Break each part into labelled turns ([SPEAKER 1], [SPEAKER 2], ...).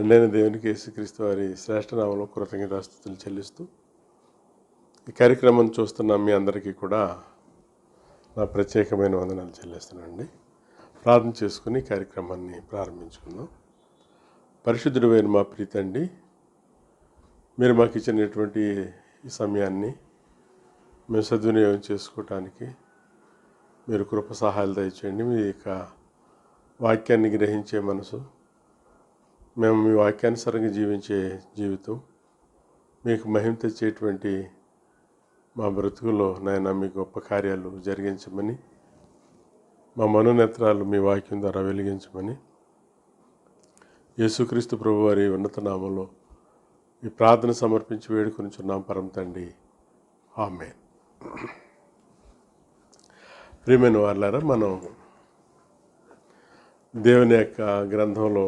[SPEAKER 1] నేను దేవునికి యేసుక్రీస్తు వారి శ్రేష్ఠనామంలో కృతజ్ఞతాస్తుతులు చెల్లిస్తూ ఈ కార్యక్రమం చూస్తున్న మీ అందరికీ కూడా నా ప్రత్యేకమైన వందనాలు చెల్లిస్తున్నానండి. ప్రార్థన చేసుకుని కార్యక్రమాన్ని ప్రారంభించుకుందాం. పరిశుద్ధుడైన మా ప్రీతండి, మీరు మాకు ఇచ్చినటువంటి ఈ సమయాన్ని మేము సద్వినియోగం చేసుకోవటానికి మీరు కృప సహాయాలు దయచేయండి. మీ యొక్క వాక్యాన్ని గ్రహించే మనసు, మేము మీ వాక్యానుసారంగా జీవించే జీవితం, మీకు మహిమ తెచ్చేటువంటి మా బ్రతుకుల్లో నాయన మీ గొప్ప కార్యాలు జరిగించమని, మా మనోనేత్రాలు మీ వాక్యం ద్వారా వెలిగించమని యేసుక్రీస్తు ప్రభు వారి ఉన్నత నామంలో ఈ ప్రార్థన సమర్పించి వేడుకొనిచున్నాం పరమ తండ్రి, ఆమేన్. ప్రియమైన వాళ్ళారా, మనం దేవుని యొక్క గ్రంథంలో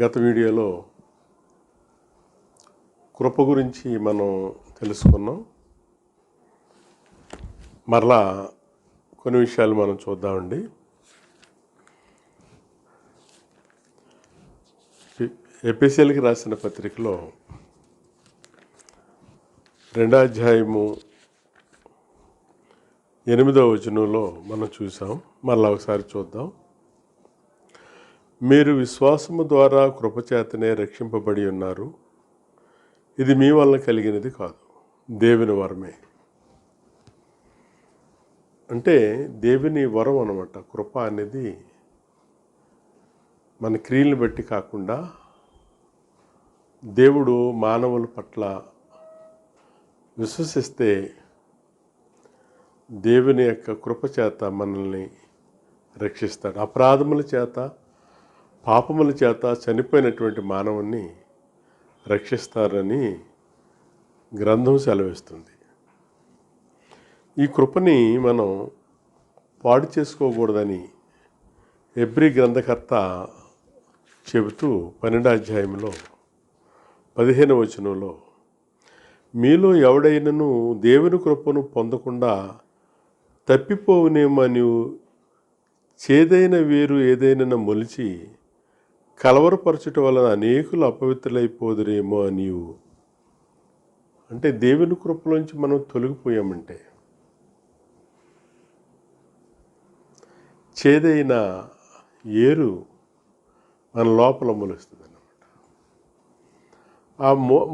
[SPEAKER 1] గత వీడియోలో కృప గురించి మనం తెలుసుకున్నాం. మరలా కొన్ని విషయాలు మనం చూద్దామండి. ఎఫెసీయులకు రాసిన పత్రికలో 2వ అధ్యాయము 8వ వచనంలో మనం చూసాం. మరలా ఒకసారి చూద్దాం. మీరు విశ్వాసము ద్వారా కృపచేతనే రక్షింపబడి ఉన్నారు. ఇది మీ వలన కలిగినది కాదు, దేవుని వరమే. అంటే దేవుని వరం అన్నమాట. కృప అనేది మన క్రియలను బట్టి కాకుండా దేవుడు మానవుల పట్ల విశ్వసిస్తే దేవుని యొక్క కృప చేత మనల్ని రక్షిస్తాడు. అపరాధముల చేత, పాపముల చేత చనిపోయినటువంటి మానవుని రక్షిస్తారని గ్రంథం సెలవిస్తుంది. ఈ కృపని మనం పాడు చేసుకోకూడదని హెబ్రీ గ్రంథకర్త చెబుతూ 12వ అధ్యాయంలో 15వ వచనంలో, మీలో ఎవడైనను దేవుని కృపను పొందకుండా తప్పిపోవునేమో చేదైన వేరు ఏదైనా మొలిచి కలవరపరచుట వలన అనేకులు అపవిత్రులైపోదురేమో నీవు. అంటే దేవుని కృపలోంచి మనం తొలగిపోయామంటే చేదైన ఏరు మన లోపల మొలుస్తుంది అన్నమాట. ఆ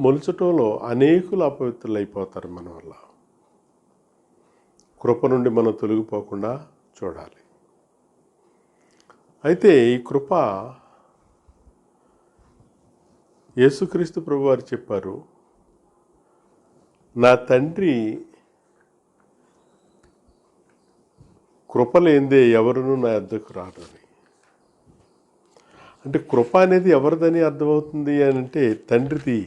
[SPEAKER 1] మొలచటంలో అనేకులు అపవిత్రులైపోతారు మన వల్ల. కృప నుండి మనం తొలగిపోకుండా చూడాలి. అయితే ఈ కృప యేసుక్రీస్తు ప్రభువారు చెప్పారు, నా తండ్రి కృప లేనిదే ఎవరునూ నా యొద్దకు రారు అని. అంటే కృప అనేది ఎవరిదని అర్థమవుతుంది అని అంటే తండ్రిది.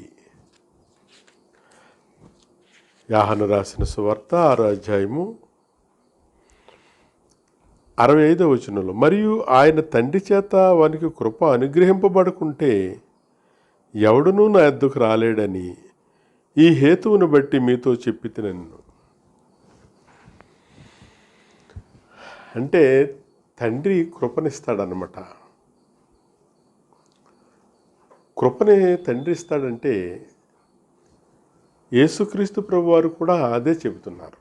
[SPEAKER 1] యోహాను రాసిన సువార్త 6వ అధ్యాయము 65వ వచనంలో, మరియు ఆయన తండ్రి చేత వానికి కృప అనుగ్రహింపబడుకుంటే ఎవడునూ నా యొద్దకు రాలేడని ఈ హేతువును బట్టి మీతో చెప్పితినెను. అంటే తండ్రి కృపనిస్తాడనమాట. కృపని తండ్రి ఇస్తాడంటే యేసుక్రీస్తు ప్రభు వారు కూడా అదే చెబుతున్నారు.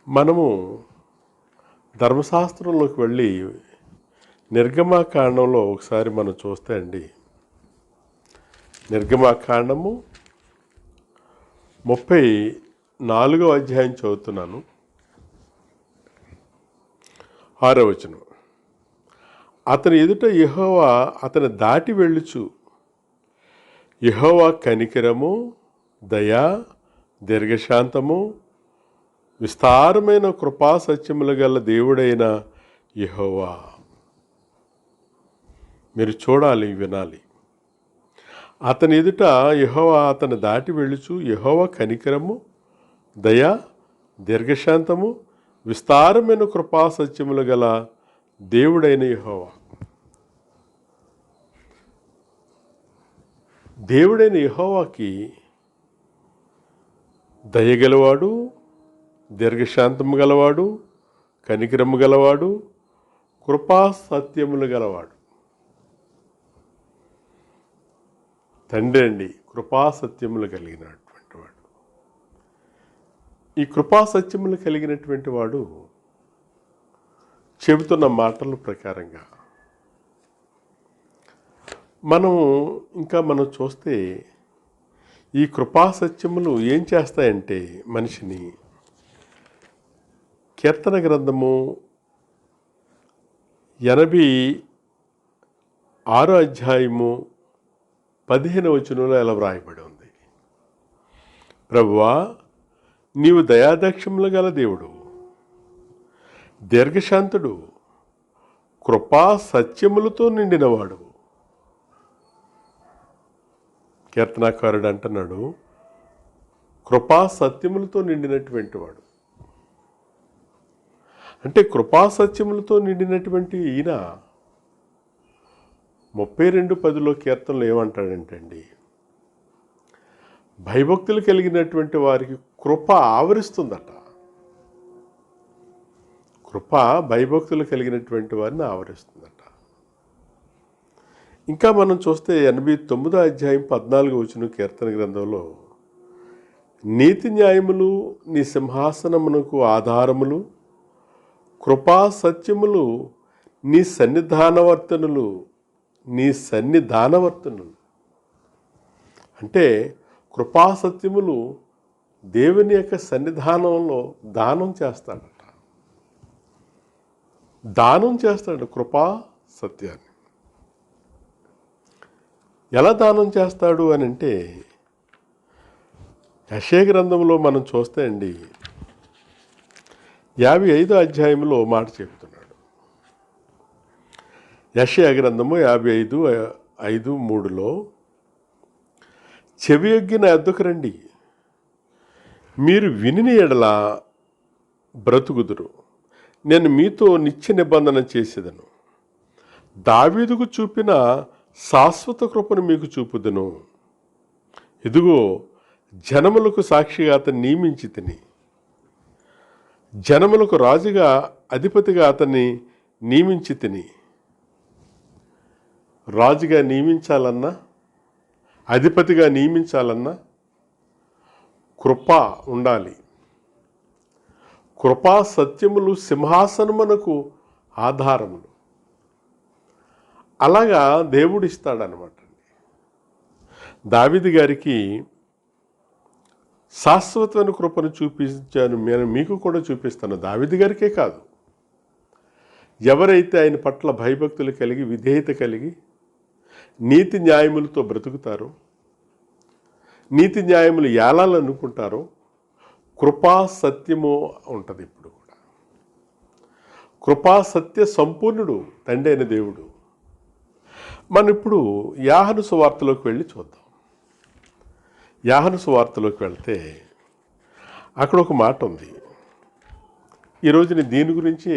[SPEAKER 1] మనము ధర్మశాస్త్రంలోకి వెళ్ళి నిర్గమాకాండంలో ఒకసారి మనం చూస్తే అండి, నిర్గమాకాండము 34వ అధ్యాయం చదువుతున్నాను, 6వ వచనం. అతని ఎదుట యెహోవా అతని దాటి వెళ్ళుచు, యెహోవా కనికరము, దయా, దీర్ఘశాంతము, విస్తారమైన కృపా సత్యములు గల దేవుడైన యెహోవా. మీరు చూడాలి, వినాలి. అతని ఎదుట యెహోవా అతని దాటి వెళ్ళుచు, యెహోవా కనికరము, దయా, దీర్ఘశాంతము, విస్తారమైన కృపా సత్యములు గల దేవుడైన యెహోవా. దేవుడైన యెహోవాకి దయగలవాడు, దీర్ఘశాంతము గలవాడు, కనికరము గలవాడు, కృపా సత్యములు గలవాడు. తండ్రి అండి, కృపాసత్యములు కలిగినటువంటి వాడు. ఈ కృపాసత్యములు కలిగినటువంటి వాడు చెబుతున్న మాటల ప్రకారంగా మనం చూస్తే ఈ కృపాసత్యములు ఏం చేస్తాయంటే మనిషిని, కీర్తన గ్రంథము 86 అధ్యాయము 15వ వచనంలో ఎలా వ్రాయబడి ఉంది, ప్రభువా నీవు దయాదక్షములు గల దేవుడు, దీర్ఘశాంతుడు, కృపా సత్యములతో నిండినవాడు. కీర్తనాకారుడు అంటున్నాడు, కృపా సత్యములతో నిండినటువంటి వాడు. అంటే కృపా సత్యములతో నిండినటువంటి ఈయన 32:10 కీర్తనలు ఏమంటాడంటే అండి, భయభక్తులు కలిగినటువంటి వారికి కృప ఆవరిస్తుందట. కృప భయభక్తులు కలిగినటువంటి వారిని ఆవరిస్తుందట. ఇంకా మనం చూస్తే 89వ అధ్యాయం 14వ వచనం కీర్తన గ్రంథంలో, నీతి న్యాయములు నీ సింహాసనమునకు ఆధారములు, కృపా సత్యములు నీ సన్నిధానవర్తనులు. అంటే కృపా సత్యములు దేవుని యొక్క సన్నిధానంలో దానం చేస్తాడు కృపా సత్యాన్ని. ఎలా దానం చేస్తాడు అని అంటే, యెషయా గ్రంథంలో మనం చూస్తే అండి 55వ అధ్యాయంలో మాట చెప్తున్నాడు. యెషయా గ్రంథము 55:5-3లో, చెవియొగ్గి నా యొద్దకు రండి, మీరు వినిన ఎడల బ్రతుకుదురు, నేను మీతో నిత్య నిబంధన చేసేదను, దావీదుకు చూపిన శాశ్వత కృపను మీకు చూపుదును. ఇదిగో జనములకు సాక్షిగా అతన్ని నియమించి తిని, జనములకు రాజుగా అధిపతిగా అతన్ని నియమించి తిని. రాజుగా నియమించాలన్నా, అధిపతిగా నియమించాలన్నా కృప ఉండాలి. కృపా సత్యములు సింహాసనమునకు ఆధారములు. అలాగా దేవుడు ఇస్తాడనమాట. దావీదు గారికి శాశ్వతమైన కృపను చూపించాను, నేను మీకు కూడా చూపిస్తాను. దావీదు గారికే కాదు, ఎవరైతే ఆయన పట్ల భయభక్తులు కలిగి, విధేయత కలిగి, నీతి న్యాయములతో బ్రతుకుతారో, నీతి న్యాయములు ఏలాలనుకుంటారో, కృపా సత్యము ఉంటుంది. ఇప్పుడు కూడా కృపా సత్య సంపూర్ణుడు తండ్రి అయిన దేవుడు. మనం ఇప్పుడు యోహాను సువార్తలోకి వెళ్ళి చూద్దాం. యోహాను సువార్తలోకి వెళ్తే అక్కడ ఒక మాట ఉంది. ఈరోజుని దీని గురించి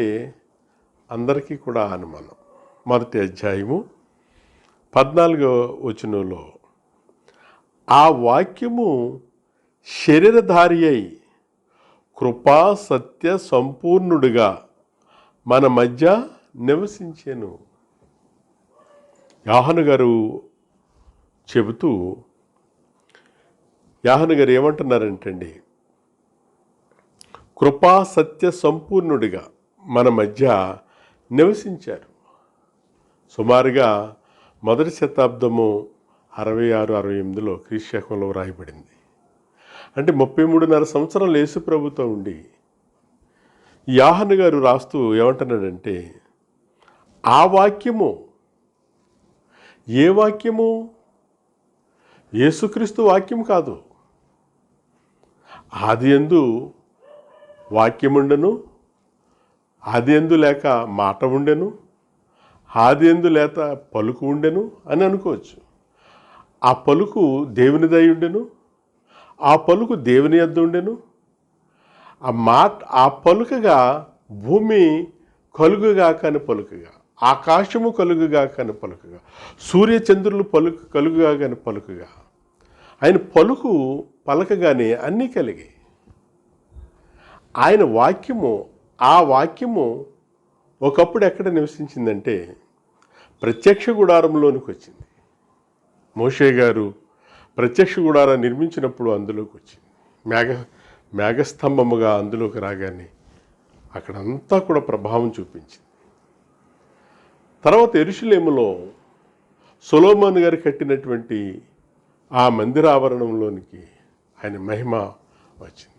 [SPEAKER 1] అందరికీ కూడా అనుమానం. 1వ అధ్యాయము 14వ వచనంలో, ఆ వాక్యము శరీరధారి అయి కృపా సత్య సంపూర్ణుడిగా మన మధ్య నివసించెను. యోహాను గారు చెబుతూ, యోహాను గారు ఏమంటున్నారంటండి, కృపా సత్య సంపూర్ణుడిగా మన మధ్య నివసించారు. సుమారుగా 1వ శతాబ్దము 66-68లో క్రీస్తుశకంలో రాయబడింది. అంటే 33.5 సంవత్సరాలు యేసు ప్రభుతో ఉండి యోహాను గారు రాస్తూ ఏమంటున్నాడంటే, ఆ వాక్యము, ఏ వాక్యము? యేసుక్రీస్తు వాక్యం కాదు. ఆదియందు వాక్యముండెను, ఆదియందు లేక మాట ఉండెను, ఆదియందు లేక పలుకు ఉండెను అని అనుకోవచ్చు. ఆ పలుకు దేవునిదై ఉండెను, ఆ పలుకు దేవుని యొద్ద ఉండెను. ఆ పలుకగా భూమి కలుగుగా కాని పలుకగా, ఆకాశము కలుగుగా కాని పలుకగా, సూర్యచంద్రులు కలుగుగా కాని పలుకగా, ఆయన పలుకు పలకగానే అన్నీ కలిగాయి. ఆయన వాక్యము, ఆ వాక్యము ఒకప్పుడు ఎక్కడ నివసించిందంటే ప్రత్యక్ష గుడారంలోనికి వచ్చింది. మోషే గారు ప్రత్యక్ష గుడారాన్ని నిర్మించినప్పుడు అందులోకి వచ్చింది. మేఘస్తంభముగా అందులోకి రాగానే అక్కడంతా కూడా ప్రభావం చూపించింది. తర్వాత యెరూషలేములో సొలొమోను గారు కట్టినటువంటి ఆ మందిర ఆవరణంలోనికి ఆయన మహిమ వచ్చింది.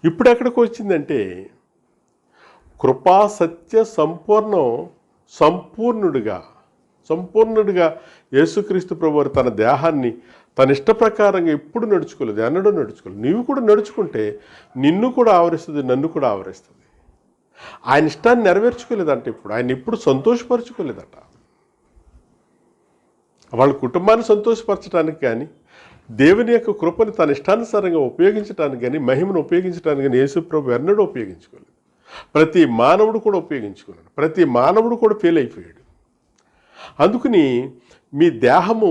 [SPEAKER 1] ఇప్పుడు ఎక్కడికి వచ్చిందంటే కృపా సత్య సంపూర్ణుడిగా యేసుక్రీస్తు ప్రభువారు తన దేహాన్ని తన ఇష్ట ప్రకారంగా ఎప్పుడు నడుచుకోలేదు, ఎన్నడూ నడుచుకోలేదు. నీవు కూడా నడుచుకుంటే నిన్ను కూడా ఆవరిస్తుంది, నన్ను కూడా ఆవరిస్తుంది. ఆయన ఇష్టాన్ని నెరవేర్చుకోలేదంట. ఇప్పుడు ఆయన ఎప్పుడు సంతోషపరచుకోలేదట. వాళ్ళ కుటుంబాన్ని సంతోషపరచడానికి కానీ, దేవుని యొక్క కృపను తన ఇష్టానుసారంగా ఉపయోగించడానికి కానీ, మహిమను ఉపయోగించడానికి కానీ యేసు ప్రభు ఎన్నడూ ఉపయోగించుకోలేదు. ప్రతి మానవుడు కూడా ఉపయోగించుకున్నాడు. ప్రతి మానవుడు కూడా ఫెయిల్ అయిపోయాడు. అందుకని మీ దేహము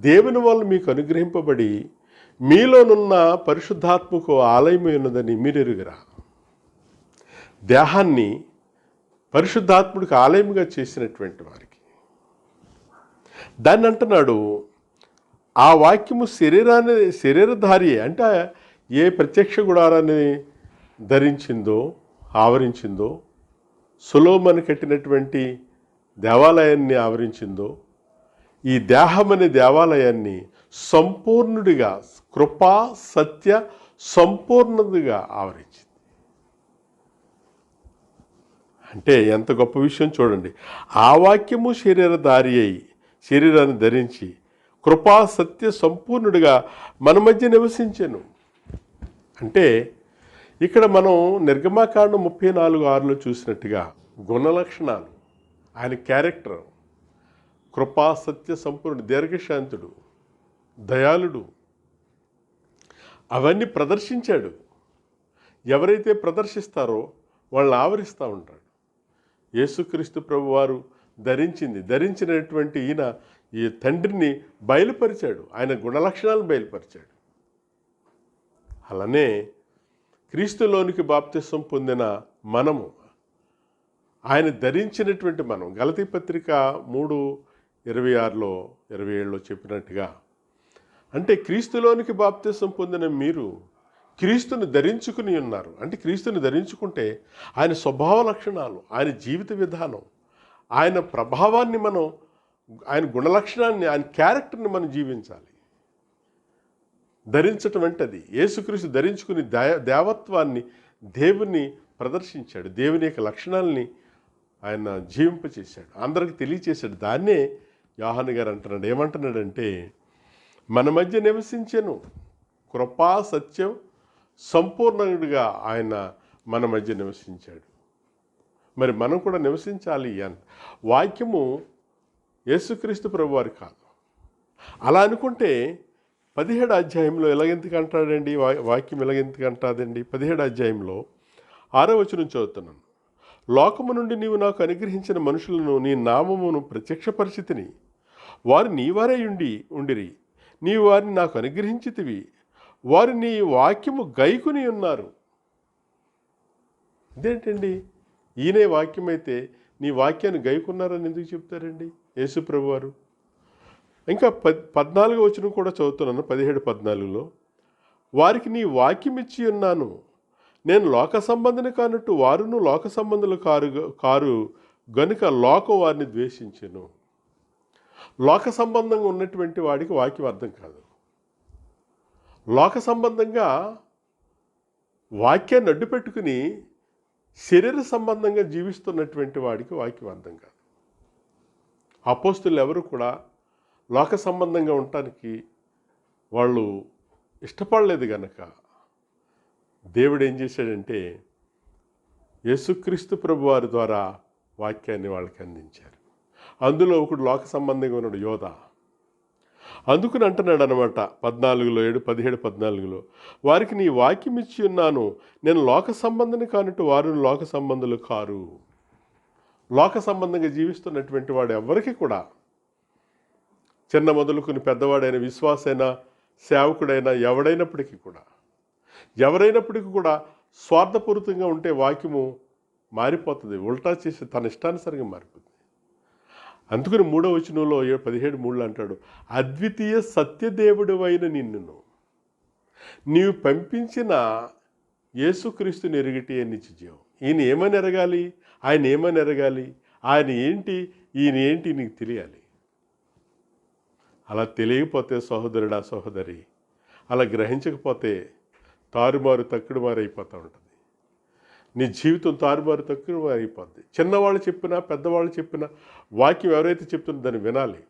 [SPEAKER 1] దేవుని వల్ల మీకు అనుగ్రహింపబడి మీలోనున్న పరిశుద్ధాత్మకు ఆలయమై ఉన్నదని మీరు ఎరుగరా? దేహాన్ని పరిశుద్ధాత్ముడికి ఆలయముగా చేసినటువంటి వారికి దాన్ని అంటున్నాడు. ఆ వాక్యము శరీరధారి అంటే ఏ ప్రత్యక్ష గుడారాన్ని ధరించిందో, ఆవరించిందో, సొలొమోను కట్టినటువంటి దేవాలయాన్ని ఆవరించిందో, ఈ దేహం అనే దేవాలయాన్ని సంపూర్ణుడిగా కృపా సత్య సంపూర్ణతగా ఆవరించింది. అంటే ఎంత గొప్ప విషయం చూడండి. ఆ వాక్యము శరీరధారి అయి శరీరాన్ని ధరించి కృపా సత్య సంపూర్ణుడిగా మన మధ్య నివసించెను. అంటే ఇక్కడ మనం నిర్గమాకాండం 34:6 చూసినట్టుగా గుణలక్షణాలు, ఆయన క్యారెక్టర్, కృపా సత్య సంపూర్ణుడు, దీర్ఘశాంతుడు, దయాళుడు, అవన్నీ ప్రదర్శించాడు. ఎవరైతే ప్రదర్శిస్తారో వాళ్ళని ఆవరిస్తూ ఉంటాడు. యేసుక్రీస్తు ప్రభు వారు ధరించినటువంటి ఈయన ఈ తండ్రిని బయలుపరిచాడు. ఆయన గుణలక్షణాలను బయలుపరిచాడు. అలానే క్రీస్తులోనికి బాప్తిసం పొందిన మనము, ఆయన ధరించినటువంటి మనం, గలతీ పత్రిక 3:26, 27 చెప్పినట్టుగా, అంటే క్రీస్తులోనికి బాప్తిసం పొందిన మీరు క్రీస్తుని ధరించుకుని ఉన్నారు. అంటే క్రీస్తుని ధరించుకుంటే ఆయన స్వభావ లక్షణాలు, ఆయన జీవిత విధానం, ఆయన ప్రభావాన్ని మనం, ఆయన గుణలక్షణాన్ని, ఆయన క్యారెక్టర్ని మనం జీవించాలి. ధరించటం అంటే అది యేసుక్రీస్తు ధరించుకుని దేవత్వాన్ని, దేవుని ప్రదర్శించాడు. దేవుని యొక్క లక్షణాలని ఆయన జీవింపచేశాడు, అందరికి తెలియచేశాడు. దాన్నే యోహాను గారు అంటున్నాడు. ఏమంటున్నాడంటే మన మధ్య నివసించెను, కృపా సత్యం సంపూర్ణుడిగా ఆయన మన మధ్య నివసించాడు. మరి మనం కూడా నివసించాలి. వాక్యము యేసుక్రీస్తు ప్రభువారు కాదు. అలా అనుకుంటే 17 అధ్యాయంలో ఎలాగెందుకు అంటాడండి? వాక్యం ఎలాగెందుకు అంటాదండి? 17 అధ్యాయంలో 6వ వచనం చదువుతున్నాను. లోకము నుండి నీవు నాకు అనుగ్రహించిన మనుషులను నీ నామమును ప్రత్యక్షపరిచితిని, వారు నీవారై ఉండిరి, నీవు వారిని నాకు అనుగ్రహించితివి, వారు నీ వాక్యము గైకుని ఉన్నారు. ఇదేంటండి? ఈయనే వాక్యం అయితే నీ వాక్యాన్ని గైకున్నారని ఎందుకు చెప్తారండి యేసు ప్రభువారు? ఇంకా 14వ వచనం కూడా చదువుతున్నాను. 17:14 వారికి నీ వాక్యం ఇచ్చి ఉన్నాను, నేను లోక సంబంధిని కానట్టు వారును లోక సంబంధులు కారు గనుక లోకం వారిని ద్వేషించెను. లోక సంబంధంగా ఉన్నటువంటి వాడికి వాక్యం అర్థం కాదు. లోక సంబంధంగా వాక్యాన్ని అడ్డు పెట్టుకుని శరీర సంబంధంగా జీవిస్తున్నటువంటి వాడికి వాక్యం అర్థం కాదు. అపోస్తులు ఎవరు కూడా లోక సంబంధంగా ఉండటానికి వాళ్ళు ఇష్టపడలేదు కనుక దేవుడు ఏం చేశాడంటే యేసుక్రీస్తు ప్రభువారి ద్వారా వాక్యాన్ని వాళ్ళకి అందించారు. అందులో ఒకడు లోక సంబంధంగా ఉన్నాడు, యోధ. అందుకుని అంటున్నాడు అనమాట 17:14 వారికి నీ వాక్యం ఇచ్చి ఉన్నాను, నేను లోక సంబంధిని కానట్టు వారు లోక సంబంధులు కారు. లోక సంబంధంగా జీవిస్తున్నటువంటి వాడు ఎవరికి కూడా, చిన్న మొదలుకుని పెద్దవాడైన, విశ్వాసైనా, సేవకుడైనా, ఎవరైనప్పటికీ కూడా స్వార్థపూరితంగా ఉంటే వాక్యము మారిపోతుంది, ఉల్టా చేసి తన ఇష్టానుసారంగా మారిపోతుంది. అందుకని 3వ వచనంలో 17:3 అంటాడు, అద్వితీయ సత్యదేవుడు అయిన నిన్నును నీవు పంపించిన యేసుక్రీస్తుని ఎరుగిటి నిత్య జీవం. ఈయన ఏమని ఎరగాలి, ఆయన ఏమని ఎరగాలి, ఆయన ఏంటి, ఈయన ఏంటి నీకు తెలియాలి. అలా తెలియకపోతే సహోదరుడా సహోదరి, అలా గ్రహించకపోతే తారుమారు తక్కుడుమారు అయిపోతూ ఉంటుంది. నీ జీవితం తారుమారు తక్కుడుమారు అయిపోద్ది. చిన్నవాళ్ళు చెప్పినా పెద్దవాళ్ళు చెప్పినా వాక్యం ఎవరైతే చెప్తున్నా దాన్ని వినాలి.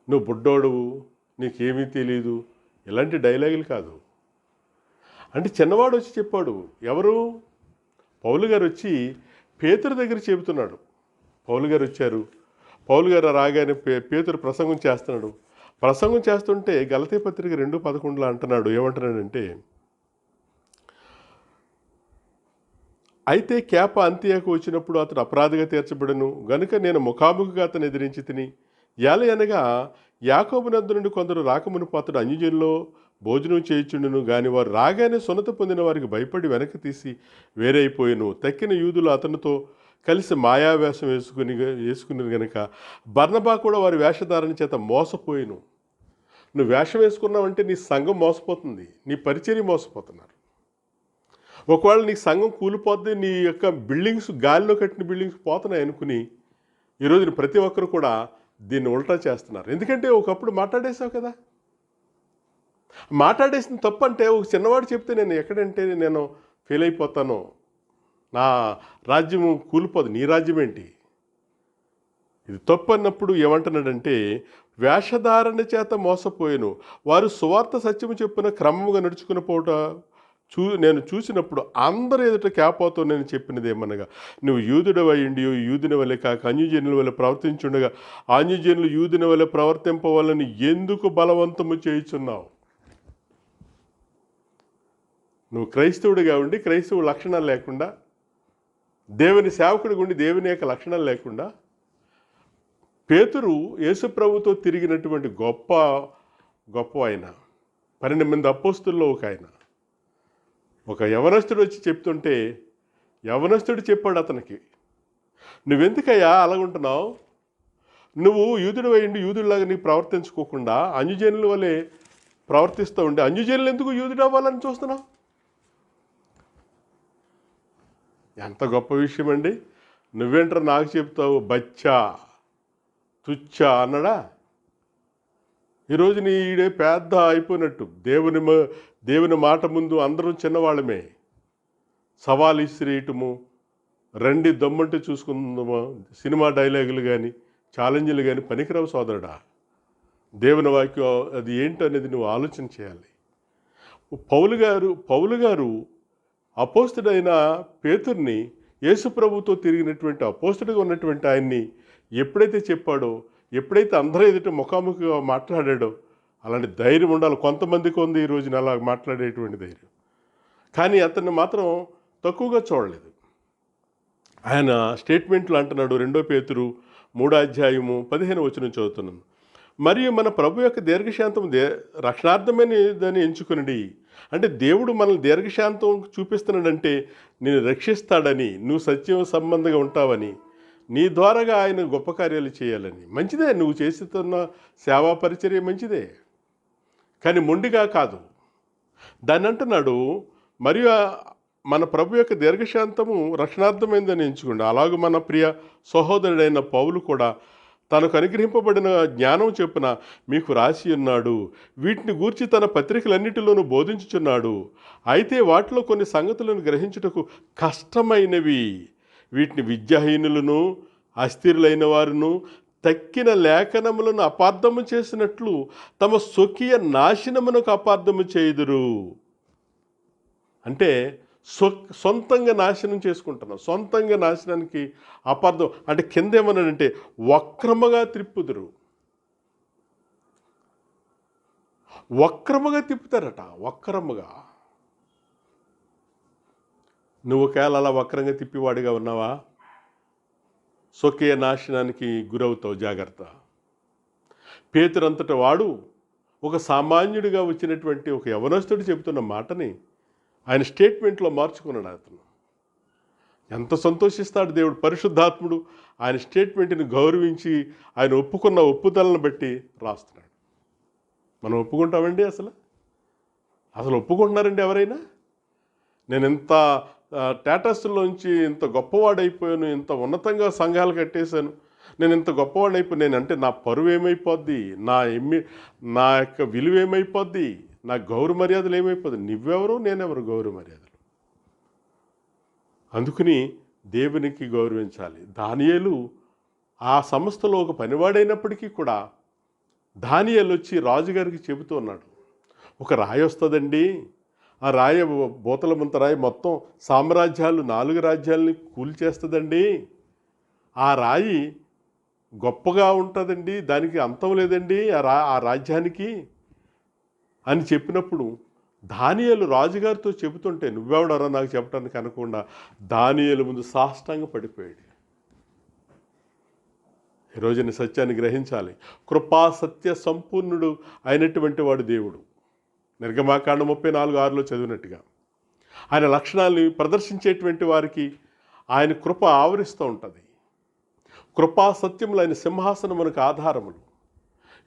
[SPEAKER 1] నువ్వు బుడ్డోడువు, నీకేమీ తెలీదు, ఇలాంటి డైలాగులు కాదు. అంటే చిన్నవాడు వచ్చి చెప్పాడు. ఎవరు? పౌలు గారు వచ్చి పేతురు దగ్గర చెబుతున్నాడు. పౌలు గారు వచ్చారు. పౌలు గారు రాగానే పేతురు ప్రసంగం చేస్తున్నాడు. ప్రసంగం చేస్తుంటే గలతీ పత్రిక 2:11 అంటున్నాడు. ఏమంటున్నాడంటే, అయితే కేప అంత్యకు వచ్చినప్పుడు అతడు అపరాధిగా తీర్చబడను గనుక నేను ముఖాముఖిగా అతను ఎదిరించి తిని అనగా యాకోబునందు నుండి కొందరు రాకమునుపు అతడు అన్యజనుల్లో భోజనం చేయుచుండును గాని వారు రాగానే సున్నత పొందిన వారికి భయపడి వెనక్కి తీసి వేరైపోయాను. తక్కిన యూదులు అతనితో కలిసి మాయావేషం వేసుకుని గనుక బర్నబా కూడా వారి వేషధారణ చేత మోసపోయాను. నువ్వు వేషం వేసుకున్నావంటే నీ సంఘం మోసపోతుంది, నీ పరిచర్య మోసపోతున్నారు. ఒకవేళ నీ సంఘం కూలిపోద్ది, నీ యొక్క బిల్డింగ్స్ గాలిలో కట్టిన బిల్డింగ్స్ పోతున్నాయి అనుకుని ఈరోజు ప్రతి ఒక్కరు కూడా దీన్ని ఉల్టా చేస్తున్నారు. ఎందుకంటే ఒకప్పుడు మాట్లాడేసావు కదా. మాట్లాడేసిన తప్పు అంటే ఒక చిన్నవాడు చెప్తే నేను ఎక్కడంటే నేను ఫెయిల్ అయిపోతాను, నా రాజ్యం కూలిపోదు, నీ రాజ్యం ఏంటి? ఇది తప్పు అన్నప్పుడు ఏమంటున్నాడంటే, వేషధారణ చేత మోసపోయాను, వారు సువార్త సత్యము చెప్పున క్రమముగా నడుచుకుని పోవట నేను చూసినప్పుడు అందరూ ఎదుట కేపోతో నేను చెప్పినది ఏమనగా, నువ్వు యూదుడవై ఉండి యూదుని వలె కాక అన్యజనుల వలె ప్రవర్తించుండగా అన్యజనులు యూదుని వలె ప్రవర్తింపవాలని ఎందుకు బలవంతము చేయుచున్నావు? నువ్వు క్రైస్తవుడిగా ఉండి క్రైస్తవ లక్షణాలు లేకుండా, దేవుని సేవకుడిగా ఉండి దేవుని యొక్క లక్షణాలు లేకుండా, పేతురు యేసుప్రభుతో తిరిగినటువంటి గొప్ప ఆయన, 12 మంది అపోస్తుల్లో ఒక ఆయన. ఒక యవనస్తుడు వచ్చి చెప్తుంటే యవనస్తుడు చెప్పాడు అతనికి, నువ్వెందుకయ్యా అలాగుంటున్నావు? నువ్వు యూదుడు అయ్యిండి యూదుడిలాగా నీకు ప్రవర్తించుకోకుండా అన్యజనుల వలె ప్రవర్తిస్తూ ఉండి అన్యజనులు ఎందుకు యూదుడు అవ్వాలని చూస్తున్నావు? ఎంత గొప్ప విషయం అండి. నువ్వేంటారు నాకు చెప్తావు, బచ్చా తుచ్చా అన్నాడా? ఈరోజు ఈడే పెద్ద అయిపోయినట్టు. దేవుని మాట ముందు అందరం చిన్నవాళ్ళమే. సవాల్ ఇసిరేయటము, రండి దమ్మంటే చూసుకుందామా, సినిమా డైలాగులు కానీ ఛాలెంజ్లు కానీ పనికిరావు సోదరుడా. దేవుని వాక్యం అది ఏంటనేది నువ్వు ఆలోచన చేయాలి. పౌలు గారు అపోస్తుడైన పేతుర్ని, యేసుప్రభుతో తిరిగినటువంటి అపోస్తుడిగా ఉన్నటువంటి ఆయన్ని ఎప్పుడైతే చెప్పాడో, ఎప్పుడైతే అందరూ ఎదుట ముఖాముఖిగా మాట్లాడాడో, అలాంటి ధైర్యం ఉండాలి. కొంతమందికి ఉంది ఈ రోజున అలా మాట్లాడేటువంటి ధైర్యం. కానీ అతన్ని మాత్రం తక్కువగా చూడలేదు. ఆయన స్టేట్మెంట్లు అంటున్నాడు. 2 పేతురు 3:15 చదువుతున్నాను. మరియు మన ప్రభు యొక్క దీర్ఘశాంతం రక్షణార్థమైన దాన్ని ఎంచుకుని, అంటే దేవుడు మనల్ని దీర్ఘశాంతం చూపిస్తున్నాడంటే నేను రక్షిస్తాడని, నువ్వు సత్యం సంబంధంగా ఉంటావని, నీ ద్వారాగా ఆయన గొప్ప కార్యాలు చేయాలని. మంచిదే, నువ్వు చేస్తున్న సేవా పరిచర్య మంచిదే, కానీ మొండిగా కాదు. దాన్ని అంటున్నాడు, మరియు మన ప్రభు యొక్క దీర్ఘశాంతము రక్షణార్థమైందని ఎంచుకోండి. అలాగే మన ప్రియ సహోదరుడైన పౌలు కూడా తనకు అనుగ్రహింపబడిన జ్ఞానం చెప్పున మీకు రాసి ఉన్నాడు. వీటిని గూర్చి తన పత్రికలన్నిటిలోనూ బోధించుచున్నాడు. అయితే వాటిలో కొన్ని సంగతులను గ్రహించుటకు కష్టమైనవి. వీటిని విద్యాహీనులను అస్థిరులైన వారును తక్కిన లేఖనములను అపార్థము చేసినట్లు తమ స్వకీయ నాశనమునకు అపార్థము చేయుదురు. అంటే సొంతంగా నాశనం చేసుకుంటున్నాం. సొంతంగా నాశనానికి అపార్థం అంటే కింద ఏమన్నాడంటే వక్రముగా త్రిప్పుదురు. వక్రముగా తిప్పుతారట, వక్రముగా. నువ్వు ఒకవేళ అలా వక్రంగా తిప్పివాడిగా ఉన్నావా, స్వకీయ నాశనానికి గురవుతావు, జాగ్రత్త. పేతురంతట వాడు ఒక సామాన్యుడిగా వచ్చినటువంటి ఒక యవనస్తుడు చెబుతున్న మాటని ఆయన స్టేట్మెంట్లో మార్చుకున్నాడు. అతను ఎంత సంతోషిస్తాడు దేవుడు. పరిశుద్ధాత్ముడు ఆయన స్టేట్మెంట్ని గౌరవించి ఆయన ఒప్పుకున్న ఒప్పుదలను బట్టి రాస్తున్నాడు. మనం ఒప్పుకుంటామండి? అసలు ఒప్పుకుంటున్నారండి ఎవరైనా? నేను ఇంత స్టేటస్లోంచి ఇంత గొప్పవాడైపోయాను, ఇంత ఉన్నతంగా సంఘాలు కట్టేశాను, నేను ఇంత గొప్పవాడైపోయి నేనంటే నా పరువు ఏమైపోద్ది, నా యొక్క విలువ ఏమైపోద్ది, నా గౌరవ మర్యాదలు ఏమైపోద్ది? నువ్వెవరు నేనెవరు గౌరవ మర్యాదలు? అందుకని దేవునికి గౌరవించాలి. దానియేలు ఆ సంస్థలో ఒక పనివాడైనప్పటికీ కూడా దానియేలు వచ్చి రాజుగారికి చెబుతూ ఉన్నాడు, ఒక రాయి వస్తుందండి, ఆ రాయి బూతలమంత రాయి మొత్తం సామ్రాజ్యాలు 4 రాజ్యాలని కూల్చేస్తుందండి, ఆ రాయి గొప్పగా ఉంటుందండి, దానికి అంతం లేదండి ఆ రాజ్యానికి అని చెప్పినప్పుడు దానియేలు రాజుగారితో చెబుతుంటే నువ్వెవడరా నాకు చెప్పడానికి అనకుండా దానియేలు ముందు సాష్టాంగ పడిపోయాడు. ఈరోజు నీ సత్యాన్ని గ్రహించాలి. కృపా సత్య సంపూర్ణుడు అయినటువంటి వాడు దేవుడు. నిర్గమాకాండం 34:6 చదివినట్టుగా ఆయన లక్షణాలని ప్రదర్శించేటువంటి వారికి ఆయన కృప ఆవరిస్తూ ఉంటుంది. కృపా సత్యములు ఆయన సింహాసనమునకు ఆధారములు.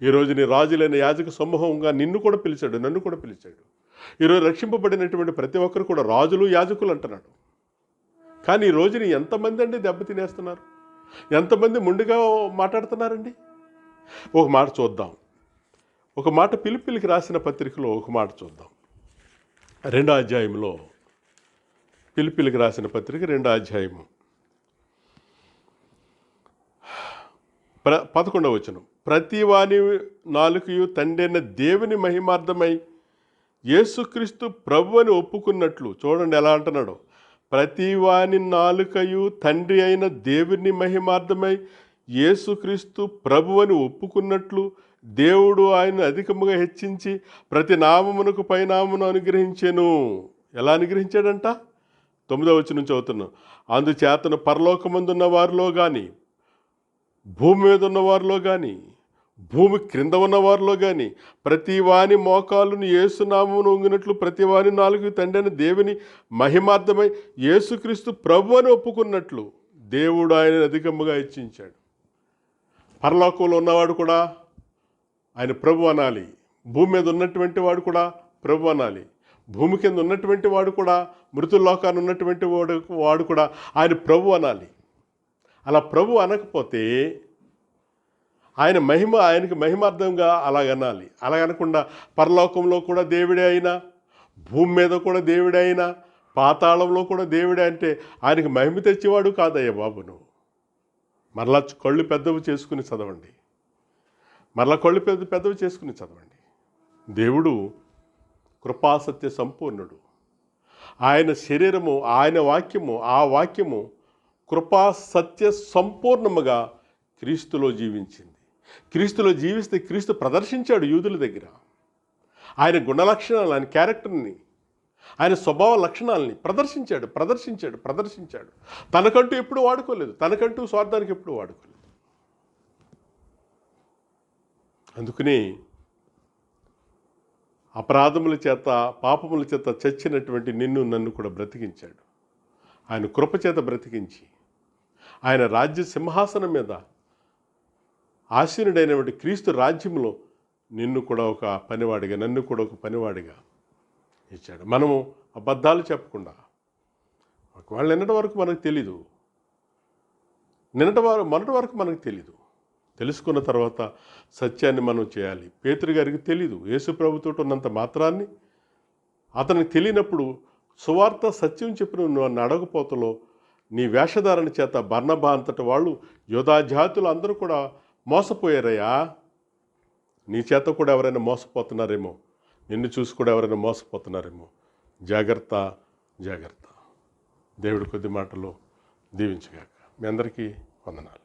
[SPEAKER 1] ఈరోజు నీ రాజులైన యాజక సమూహంగా నిన్ను కూడా పిలిచాడు, నన్ను కూడా పిలిచాడు. ఈరోజు రక్షింపబడినటువంటి ప్రతి ఒక్కరు కూడా రాజులు యాజకులు అంటున్నాడు. కానీ ఈ రోజుని ఎంతమంది అండి దెబ్బతినేస్తున్నారు? ఎంతమంది ముందుగా మాట్లాడుతున్నారండి? ఒక మాట చూద్దాం. ఒక మాట పిలిపిలికి రాసిన పత్రికలో ఒక మాట చూద్దాం. 2వ అధ్యాయంలో పిలిపిలికి రాసిన పత్రిక 2వ అధ్యాయము 11వ వచనం. ప్రతి వాని నాలుకయు తండ్రైన దేవుని మహిమార్థమై యేసుక్రీస్తు ప్రభు అని ఒప్పుకున్నట్లు. చూడండి ఎలా అంటున్నాడు. ప్రతి వాని నాలుకయు తండ్రి అయిన దేవుని మహిమార్థమై యేసుక్రీస్తు ప్రభు అని ఒప్పుకున్నట్లు దేవుడు ఆయన అధికముగా హెచ్చించి ప్రతి నామమునకు పైనామమును అనుగ్రహించెను. ఎలా అనుగ్రహించాడంట? 9వ వచనం చదువుతున్నాం. అందుచేతను పరలోకమందున్న వారిలో కానీ, భూమి మీద ఉన్నవారిలో కానీ, భూమి క్రింద ఉన్నవారిలో కానీ ప్రతి వాని మోకాలును యేసునామమును వంగినట్లు ప్రతి వాని నాలుగు తండ్రి దేవుని మహిమార్థమై యేసుక్రీస్తు ప్రభు అని ఒప్పుకున్నట్లు దేవుడు ఆయన అధికముగా హెచ్చించాడు. పరలోకంలో ఉన్నవాడు కూడా ఆయన ప్రభు అనాలి. భూమి మీద ఉన్నటువంటి వాడు కూడా ప్రభు అనాలి. భూమి కింద ఉన్నటువంటి వాడు కూడా, మృతుల్లోకాన్ని ఉన్నటువంటి వాడు కూడా ఆయన ప్రభు అనాలి. అలా ప్రభు అనకపోతే ఆయన మహిమ ఆయనకి మహిమార్థంగా అలాగనాలి. అలాగనకుండా పరలోకంలో కూడా దేవుడే అయినా, భూమి మీద కూడా దేవుడే అయినా, పాతాళంలో కూడా దేవుడే అంటే ఆయనకి మహిమ తెచ్చేవాడు కాదయ్యా బాబు. నువ్వు మరలా కళ్ళు పెద్దవి చేసుకుని చదవండి. మరలా కళ్ళు పెద్దవి చేసుకుని చదవండి. దేవుడు కృపాసత్య సంపూర్ణుడు. ఆయన శరీరము, ఆయన వాక్యము, ఆ వాక్యము కృపా సత్య సంపూర్ణముగా క్రీస్తులో జీవించింది. క్రీస్తులో జీవిస్తే క్రీస్తు ప్రదర్శించాడు యూదుల దగ్గర. ఆయన గుణలక్షణాలు, ఆయన క్యారెక్టర్ని, ఆయన స్వభావ లక్షణాలని ప్రదర్శించాడు. తనకంటూ ఎప్పుడు వాడుకోలేదు. తనకంటూ స్వార్థానికి ఎప్పుడు వాడుకోలేదు. అందుకని అపరాధముల చేత, పాపముల చేత చచ్చినటువంటి నిన్ను నన్ను కూడా బ్రతికించాడు. ఆయన కృప చేత బ్రతికించి ఆయన రాజ్య సింహాసనం మీద ఆసీనుడైనటువంటి క్రీస్తు రాజ్యంలో నిన్ను కూడా ఒక పనివాడిగా, నన్ను కూడా ఒక పనివాడిగా ఇచ్చాడు. మనము అబద్ధాలు చెప్పకుండా, ఒకవేళ నిన్నటి వరకు మనకు తెలీదు, మొన్నటి వరకు మనకు తెలీదు, తెలుసుకున్న తర్వాత సత్యాన్ని మనం చేయాలి. పేతురు గారికి తెలీదు. యేసు ప్రభుతో ఉన్నంత మాత్రాన్ని అతనికి తెలియనప్పుడు సువార్త సత్యం చెప్పిన నన్ను అడగపోతలో నీ వేషధారణ చేత బర్నబా అంతటి వాళ్ళు యోధా జాతులు అందరూ కూడా మోసపోయారయ్యా. నీ చేత కూడా ఎవరైనా మోసపోతున్నారేమో, నిన్ను చూసి కూడా ఎవరైనా మోసపోతున్నారేమో. జాగ్రత్త. దేవుడి కొద్ది మాటలు దీవించుగాక. మీ అందరికీ వందనాలు.